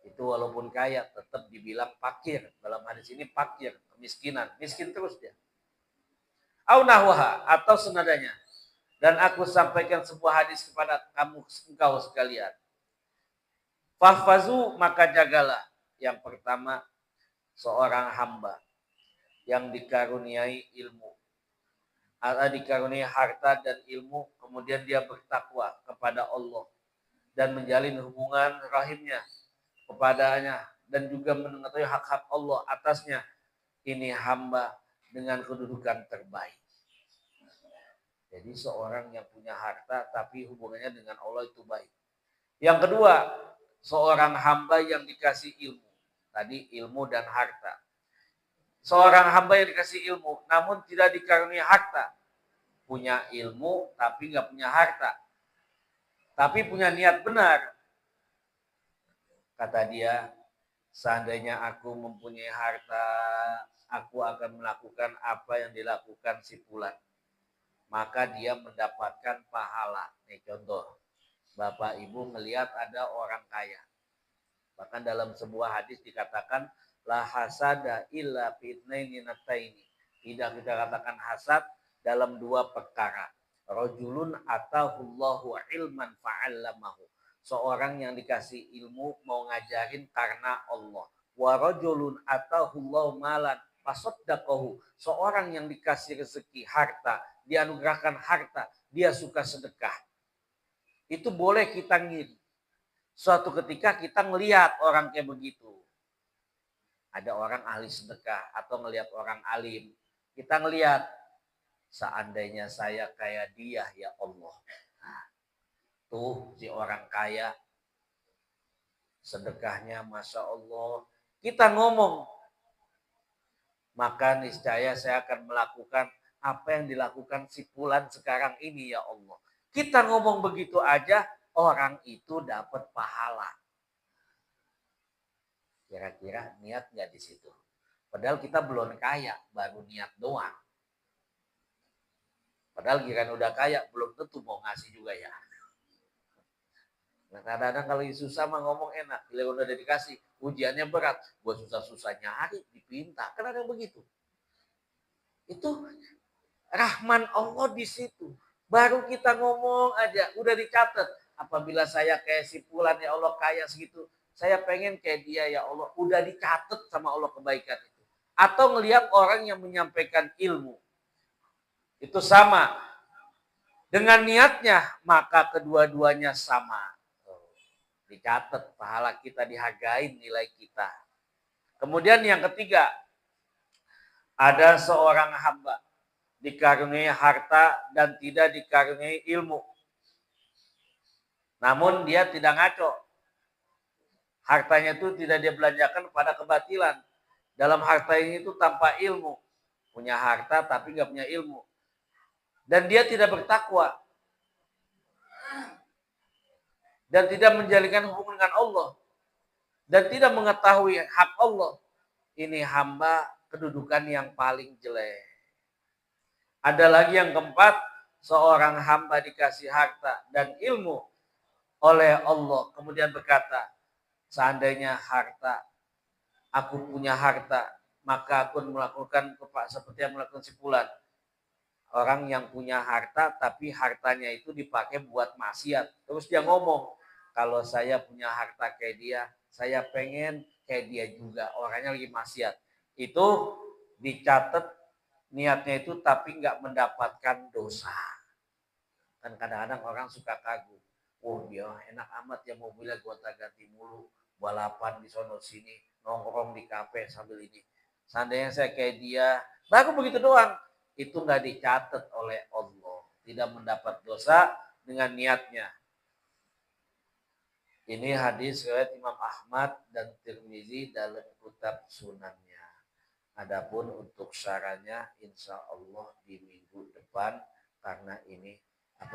Itu walaupun kaya tetap dibilang fakir. Dalam hadis ini fakir, kemiskinan. Miskin terus dia. Au nahwaha, atau senadanya. Dan aku sampaikan sebuah hadis kepada engkau sekalian. Fahfazu, maka jagalah. Yang pertama, seorang hamba yang dikaruniai ilmu. Dikaruniai harta dan ilmu. Kemudian dia bertakwa kepada Allah. Dan menjalin hubungan rahimnya kepadanya dan juga mengetahui hak-hak Allah atasnya. Ini hamba dengan kedudukan terbaik. Jadi seorang yang punya harta tapi hubungannya dengan Allah itu baik. Yang kedua, seorang hamba yang dikasih ilmu. Tadi ilmu dan harta. Seorang hamba yang dikasih ilmu namun tidak dikaruniai harta. Punya ilmu tapi nggak punya harta. Tapi punya niat benar. Kata dia, seandainya aku mempunyai harta, aku akan melakukan apa yang dilakukan si fulan. Maka dia mendapatkan pahala. Nih contoh, Bapak Ibu melihat ada orang kaya. Bahkan dalam sebuah hadis dikatakan, la hasada illa fitnaini nataini. Tidak kita katakan hasad dalam 2 perkara. Rajulun atahullahu ilman fa'allamahu. Seorang yang dikasih ilmu mau ngajarin karena Allah. Wa rajulun atahullahu malan fasaddaqahu. Seorang yang dikasih rezeki harta, dianugerahkan harta, dia suka sedekah. Itu boleh kita ngiri. Suatu ketika kita ngelihat orang kayak begitu. Ada orang ahli sedekah atau ngelihat orang alim. Kita ngelihat, seandainya saya kayak dia ya Allah. Tuh si orang kaya sedekahnya Masya Allah. Kita ngomong, maka niscaya saya akan melakukan apa yang dilakukan si fulan sekarang ini ya Allah. Kita ngomong begitu aja, orang itu dapat pahala. Kira-kira niat nggak di situ? Padahal kita belum kaya, baru niat doang. Padahal giliran udah kaya, belum tentu mau ngasih juga ya. Nah kadang-kadang kalau susah mah ngomong enak. Bila udah dikasih, ujiannya berat. Gue susah-susah nyari, dipinta. Kadang-kadang begitu. Itu rahman Allah di situ. Baru kita ngomong aja, udah dicatat. Apabila saya kayak si fulan ya Allah kaya segitu. Saya pengen kayak dia ya Allah. Udah dicatat sama Allah kebaikan itu. Atau ngelihat orang yang menyampaikan ilmu. Itu sama. Dengan niatnya, maka kedua-duanya sama. Dicatat pahala kita, dihargain nilai kita. Kemudian yang ketiga, ada seorang hamba dikaruniai harta dan tidak dikaruniai ilmu. Namun dia tidak ngaco. Hartanya itu tidak dia belanjakan pada kebatilan. Dalam harta ini itu tanpa ilmu. Punya harta tapi nggak punya ilmu. Dan dia tidak bertakwa. Dan tidak menjalinkan hubungan dengan Allah. Dan tidak mengetahui hak Allah. Ini hamba kedudukan yang paling jelek. Ada lagi yang keempat, seorang hamba dikasih harta dan ilmu oleh Allah. Kemudian berkata, seandainya aku punya harta, maka aku melakukan seperti yang melakukan si Fulan. Orang yang punya harta, tapi hartanya itu dipakai buat maksiat. Terus dia ngomong, kalau saya punya harta kayak dia, saya pengen kayak dia juga. Orangnya lagi maksiat. Itu dicatat niatnya itu, tapi nggak mendapatkan dosa. Kan kadang-kadang orang suka kagum. Oh dia enak amat ya mobilnya gonta-ganti mulu. Balapan di sono sini, nongkrong di kafe sambil ini. Seandainya saya kayak dia, baru begitu doang. Itu nggak dicatat oleh Allah. Tidak mendapat dosa dengan niatnya. Ini hadis riwayat Imam Ahmad dan Tirmizi dalam kitab sunannya. Adapun untuk syaratnya insya Allah di minggu depan. Karena ini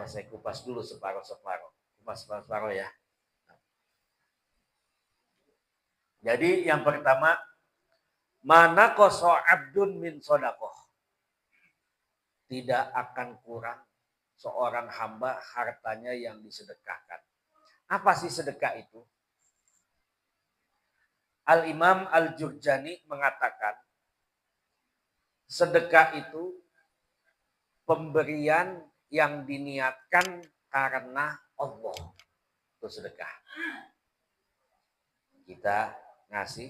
saya kupas dulu separuh-separuh. Kupas separuh-separuh ya. Jadi yang pertama, mana koso abdun min sodakoh. Tidak akan kurang seorang hamba hartanya yang disedekahkan. Apa sih sedekah itu? Al-Imam Al-Jurjani mengatakan, sedekah itu pemberian yang diniatkan karena Allah. Itu sedekah. Kita ngasih.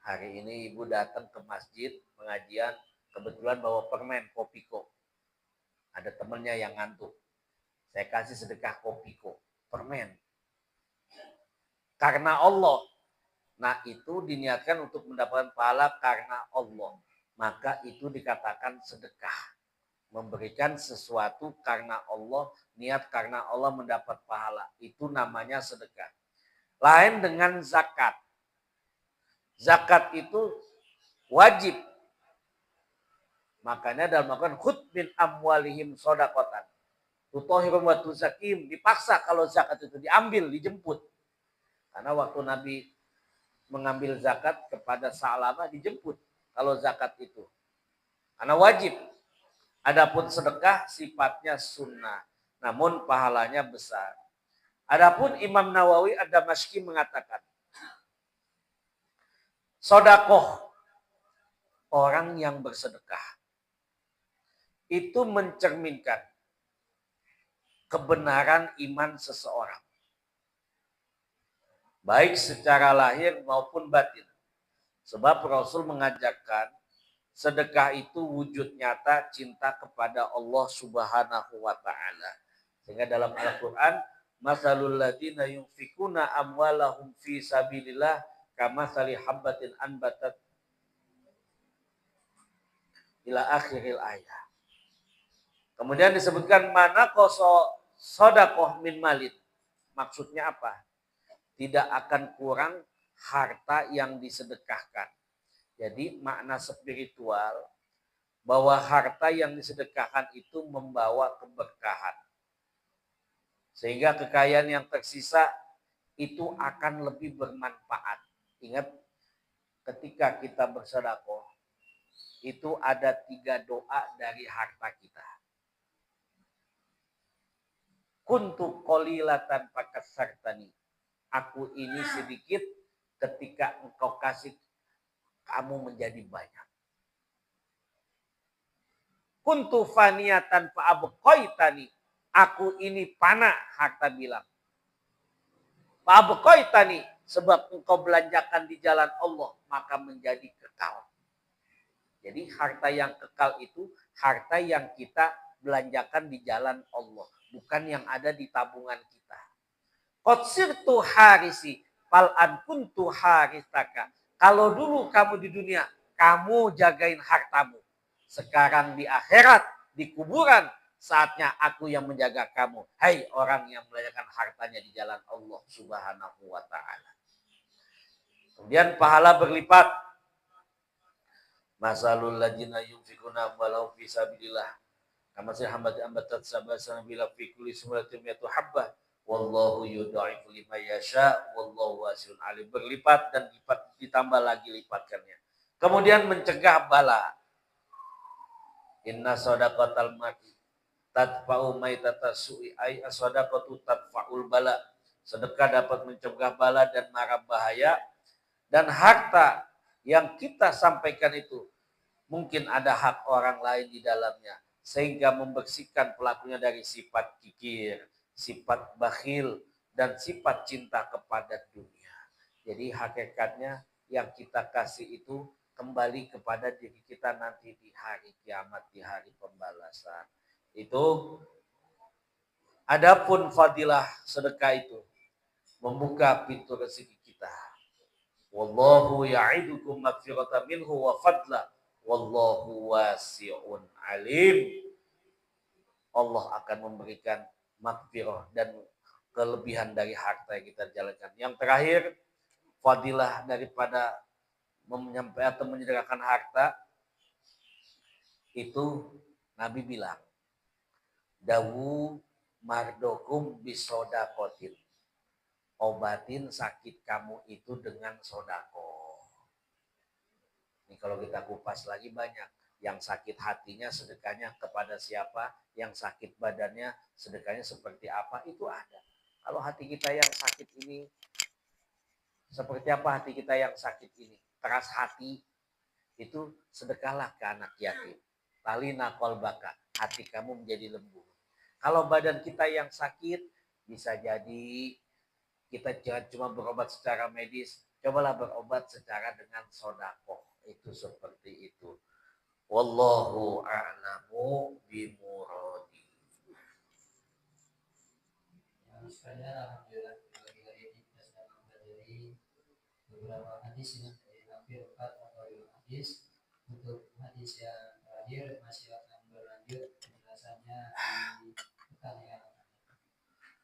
Hari ini ibu datang ke masjid pengajian, kebetulan bawa permen Kopiko. Ada temennya yang ngantuk. Saya kasih sedekah Kopiko, permen. Karena Allah. Nah itu diniatkan untuk mendapatkan pahala karena Allah. Maka itu dikatakan sedekah. Memberikan sesuatu karena Allah, niat karena Allah mendapat pahala. Itu namanya sedekah. Lain dengan zakat. Zakat itu wajib. Makanya dalam Al-Quran, khudh min amwalihim sodakotan. Tutohirum wa tuzakim. Dipaksa kalau zakat itu diambil, dijemput. Karena waktu Nabi mengambil zakat kepada Sa'labah dijemput. Kalau zakat itu. Karena wajib. Adapun sedekah sifatnya sunnah. Namun pahalanya besar. Adapun Imam Nawawi Ad-Damashqi mengatakan. Sodakoh. Orang yang bersedekah. Itu mencerminkan kebenaran iman seseorang. Baik secara lahir maupun batin. Sebab Rasul mengajarkan sedekah itu wujud nyata cinta kepada Allah Subhanahu wa taala. Sehingga dalam Al-Qur'an, masalul ladzina yunfikuna amwalahum fi sabilillah kamatsali habbatin anbatat ila akhiril ayat. Kemudian disebutkan mana koso sodakoh min malid. Maksudnya apa? Tidak akan kurang harta yang disedekahkan. Jadi makna spiritual bahwa harta yang disedekahkan itu membawa keberkahan. Sehingga kekayaan yang tersisa itu akan lebih bermanfaat. Ingat ketika kita bersedekah itu ada 3 doa dari harta kita. Kuntu qalilatan fakasartani. Aku ini sedikit, ketika engkau kasih kamu menjadi banyak. Kuntu faniyatan fa'abqaitani. Aku ini panah, harta bilang. Fa'abqaitani, sebab engkau belanjakan di jalan Allah, maka menjadi kekal. Jadi harta yang kekal itu harta yang kita belanjakan di jalan Allah, bukan yang ada di tabungan kita. Qatsirtu harisi fal'an kuntu harisaka. Kalau dulu kamu di dunia, kamu jagain hartamu. Sekarang di akhirat, di kuburan, saatnya aku yang menjaga kamu. Hai orang yang membelanjakan hartanya di jalan Allah Subhanahu wa ta'ala. Kemudian pahala berlipat. Masalul ladzina yunfikuna amwalahum fi sabilillah kama ambatat sabasana bila fi kulli sumratin mi'atu habbah wallahu yudha'ifu liman yasha wallahu wasi'un alim. Berlipat dan ditambah lagi lipatkannya. Kemudian mencegah bala. Inna shadaqatal mar'i tadfa'u maitata su'i ay as-shadaqatu tadfa'ul bala. Sedekah dapat mencegah bala dan mara bahaya. Dan harta yang kita sampaikan itu mungkin ada hak orang lain di dalamnya, sehingga membersihkan pelakunya dari sifat kikir, sifat bakhil, dan sifat cinta kepada dunia. Jadi hakikatnya yang kita kasih itu kembali kepada diri kita nanti di hari kiamat, di hari pembalasan. Itu adapun fadilah sedekah itu membuka pintu rezeki kita. Wallahu ya'idukum maghfiratan minhu wa fadla wallahu wasi'un alim. Allah akan memberikan maghfirah dan kelebihan dari harta yang kita jalankan. Yang terakhir, fadilah daripada menyampaikan atau menyederhanakan harta itu Nabi bilang, dawu mardokum bisodakotin. Obatin sakit kamu itu dengan sodako. Ini kalau kita kupas lagi banyak. Yang sakit hatinya sedekahnya kepada siapa, yang sakit badannya sedekahnya seperti apa, itu ada. Kalau hati kita yang sakit ini, seperti apa hati kita yang sakit ini? Keras hati, itu sedekahlah ke anak yatim. Talina kolbaka, hati kamu menjadi lembut. Kalau badan kita yang sakit, bisa jadi kita jangan cuma berobat secara medis, cobalah berobat secara dengan sodako. Itu seperti itu. Wallahu a'lamu bimuradi. Saya alhamdulillah pagi hari ini kita sedang mempelajari beberapa hadis yang hampir 4 atau 5 hadis. Untuk hadis yang terakhir masih akan berlanjut penjelasannya di pekan yang akan datang.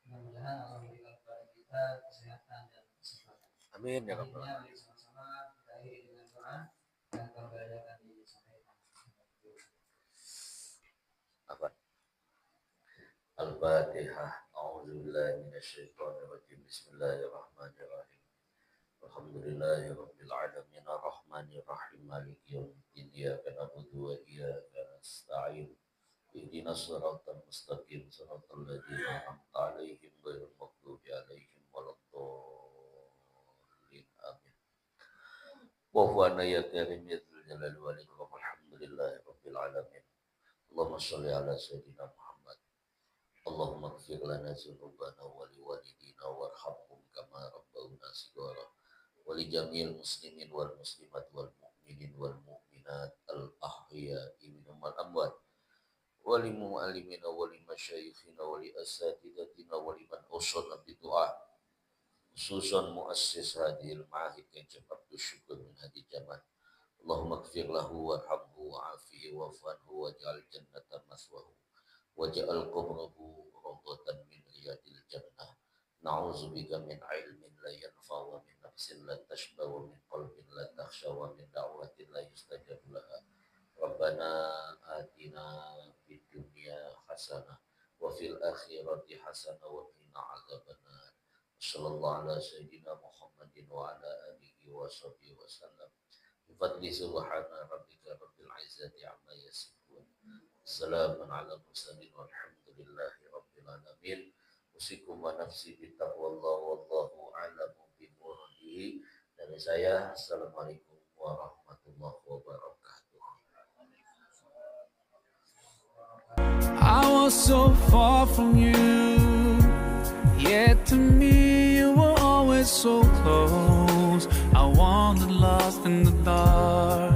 Mudah-mudahan Allah memberikan kepada kita kesehatan dan kesempatan. Amin ya rabbal alamin. Mari sama-sama kita akhiri dengan doa yang kembali akan disampaikan. Apa? Al-Fatihah. A'udzubillahi minasyaitonir rajim. Bismillahirrahmanirrahim. Alhamdulillahirabbil alamin arrahmanir rahim maliki yaumiddin iyyaka na'budu wa iyyaka nasta'in. Ihdinas siratal mustaqim siratal ladzina an'amta 'alaihim ghairil maghdubi 'alaihim waladdallin. Amin. Wa huwa ya karim ya dzul jalali wal ikram. Alhamdulillahirabbil alamin. Allahumma shalli ala sayyidina Muhammad. Allahumma ighfir lana dzunubana wa liwalidina warhamhum kama rabbawna shighara. Wa li jami'il muslimin wal muslimat wal mu'minin wal mu'minat al ahya'i minhum wal amwat. Wa li mu'allimina wa li masyayikhina wa li asatidatina wa liman usana bidu'a. Khususan muassis hadil ma'ahid yang cepat bersyukur min hadi jamaah. Allahumma ighfir lahu warhamhu wa'afihi wa'fanhu waj'al jannatan maswahu waj'al qabrahu rawdatan min riyadil jannah. Na'udzubika min ilmin la yanfa wa min nafsin la tashba wa min qalbin la takhsha wa min da'watin la yustajab laha. Rabbana atina fid dunya hasanah wa fil akhirati hasanah wa qina adzabannar. Sallallahu ala sayyidina Muhammadin wa ala alihi wa sahbihi wa sallam. Bifadli subhana rabbika rabbil izzati amma yasifun. Salamun ala mursalin walhamdulillahi rabbil alamin. Usikum wa nafsi bitaqwallah wallahu a'lamu bimuradihi. Dari saya, assalamualaikum warahmatullahi wabarakatuh. I was so far from you, yet to me you were always so close. I wandered lost in the dark.